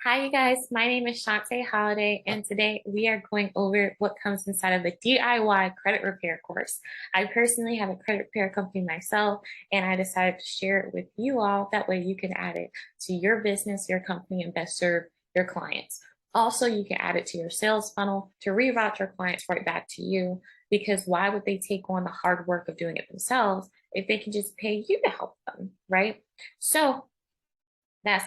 Hi, you guys. My name is Shantae Holiday, and today we are going over what comes inside of the DIY credit repair course. I personally have a credit repair company myself, and I decided to share it with you all. That way, you can add it to your business, your company, and best serve your clients. Also, you can add it to your sales funnel to reroute your clients right back to you, because why would they take on the hard work of doing it themselves if they can just pay you to help them, right? So,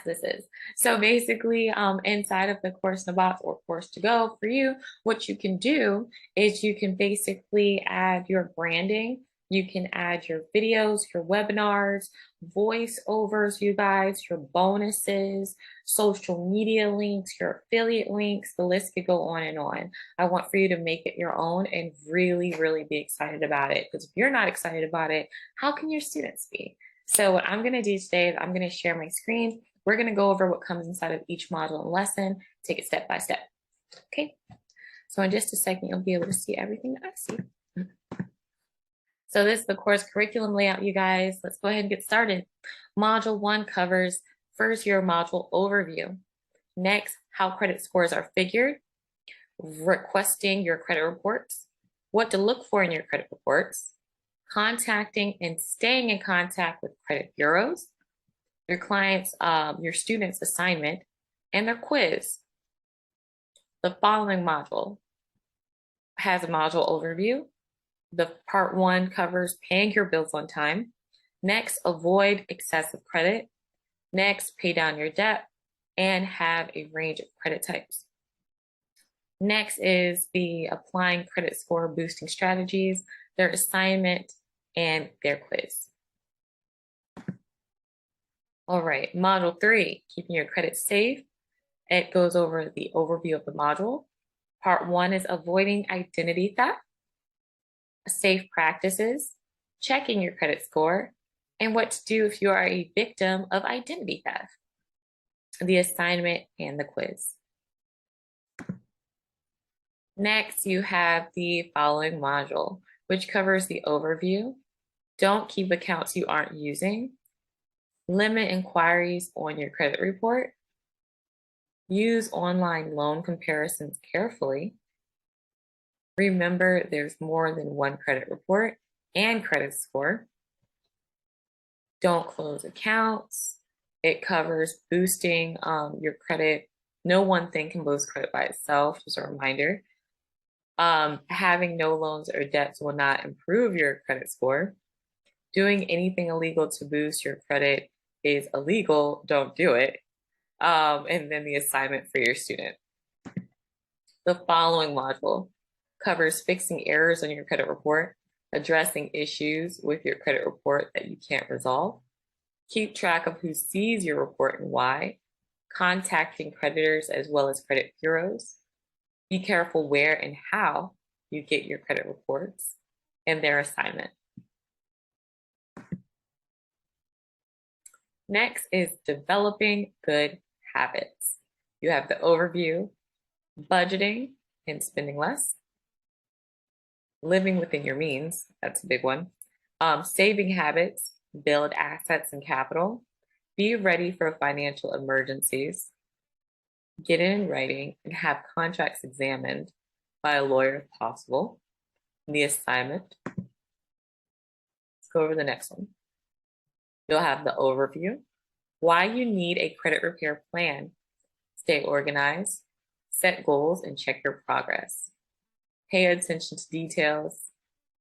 this is. So basically, inside of the course in a box or course to go for you, what you can do is you can basically add your branding. You can add your videos, your webinars, voiceovers, you guys, your bonuses, social media links, your affiliate links. The list could go on and on. I want for you to make it your own and really, really be excited about it. Because if you're not excited about it, how can your students be? So what I'm going to do today is I'm going to share my screen. We're going to go over what comes inside of each module and lesson, take it step by step. Okay, so in just a second, you'll be able to see everything that I see. So this is the course curriculum layout, you guys. Let's go ahead and get started. Module 1 covers first your module overview. Next, how credit scores are figured, requesting your credit reports, what to look for in your credit reports, contacting and staying in contact with credit bureaus, your clients, your students' assignment, and their quiz. The following module has a module overview. The part 1 covers paying your bills on time. Next, avoid excessive credit. Next, pay down your debt and have a range of credit types. Next is the applying credit score boosting strategies, their assignment, and their quiz. All right, module 3, keeping your credit safe. It goes over the overview of the module. Part 1 is avoiding identity theft, safe practices, checking your credit score, and what to do if you are a victim of identity theft, the assignment, and the quiz. Next, you have the following module, which covers the overview. Don't keep accounts you aren't using. Limit inquiries on your credit report. Use online loan comparisons carefully. Remember, there's more than one credit report and credit score. Don't close accounts. It covers boosting your credit. No one thing can boost credit by itself, just a reminder. Having no loans or debts will not improve your credit score. Doing anything illegal to boost your credit is illegal, don't do it. And then the assignment for your student. The following module covers fixing errors on your credit report, addressing issues with your credit report that you can't resolve, keep track of who sees your report and why, contacting creditors as well as credit bureaus, be careful where and how you get your credit reports, and their assignment. Next is developing good habits. You have the overview, budgeting and spending less, living within your means, that's a big one, saving habits, build assets and capital, be ready for financial emergencies, get it in writing, and have contracts examined by a lawyer if possible. The assignment. Let's go over the next one. You'll have the overview, why you need a credit repair plan, stay organized, set goals, and check your progress. Pay attention to details,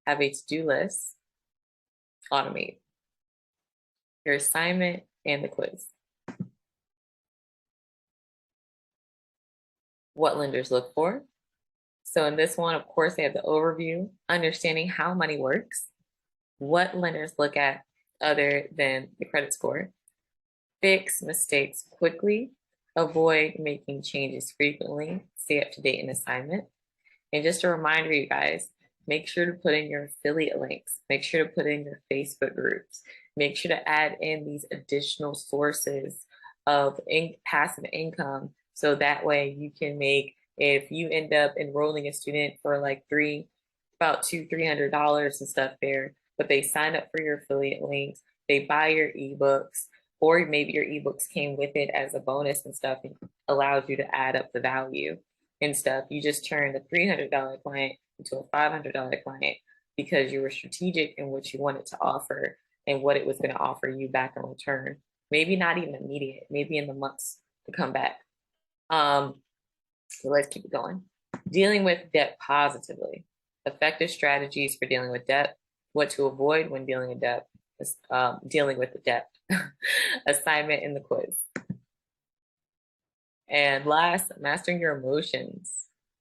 have a to-do list, automate. Your assignment and the quiz. What lenders look for. So in this one, of course, they have the overview, understanding how money works, what lenders look at other than the credit score, fix mistakes quickly, avoid making changes frequently, stay up to date in assignment. And just a reminder, you guys, make sure to put in your affiliate links, make sure to put in your Facebook groups, make sure to add in these additional sources of passive income. So that way you can make, if you end up enrolling a student for like about $200-300 and stuff there, but they sign up for your affiliate links, they buy your ebooks, or maybe your ebooks came with it as a bonus and stuff and allowed you to add up the value and stuff. You just turned a $300 client into a $500 client because you were strategic in what you wanted to offer and what it was going to offer you back in return. Maybe not even immediate, maybe in the months to come back. So let's keep it going. Dealing with debt positively. Effective strategies for dealing with debt. What to avoid when dealing with debt. Assignment in the quiz. And last, mastering your emotions.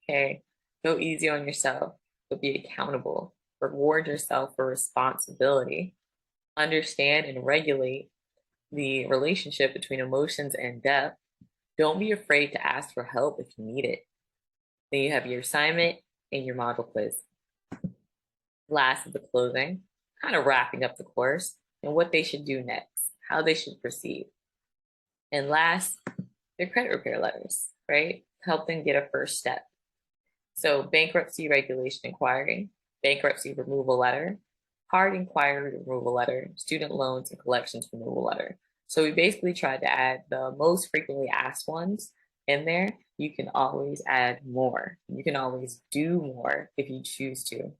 Okay, go easy on yourself, but be accountable. Reward yourself for responsibility. Understand and regulate the relationship between emotions and debt. Don't be afraid to ask for help if you need it. Then you have your assignment and your module quiz. Last is the closing, kind of wrapping up the course and what they should do next, how they should proceed. And last, their credit repair letters, right? Help them get a first step. So bankruptcy regulation inquiry, bankruptcy removal letter, hard inquiry removal letter, student loans and collections removal letter. So we basically tried to add the most frequently asked ones in there. You can always add more. You can always do more if you choose to.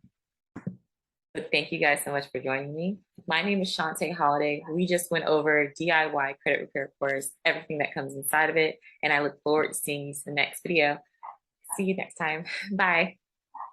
But thank you guys so much for joining me. My name is Shantae Holiday. We just went over DIY credit repair course, everything that comes inside of it. And I look forward to seeing you in the next video. See you next time. Bye.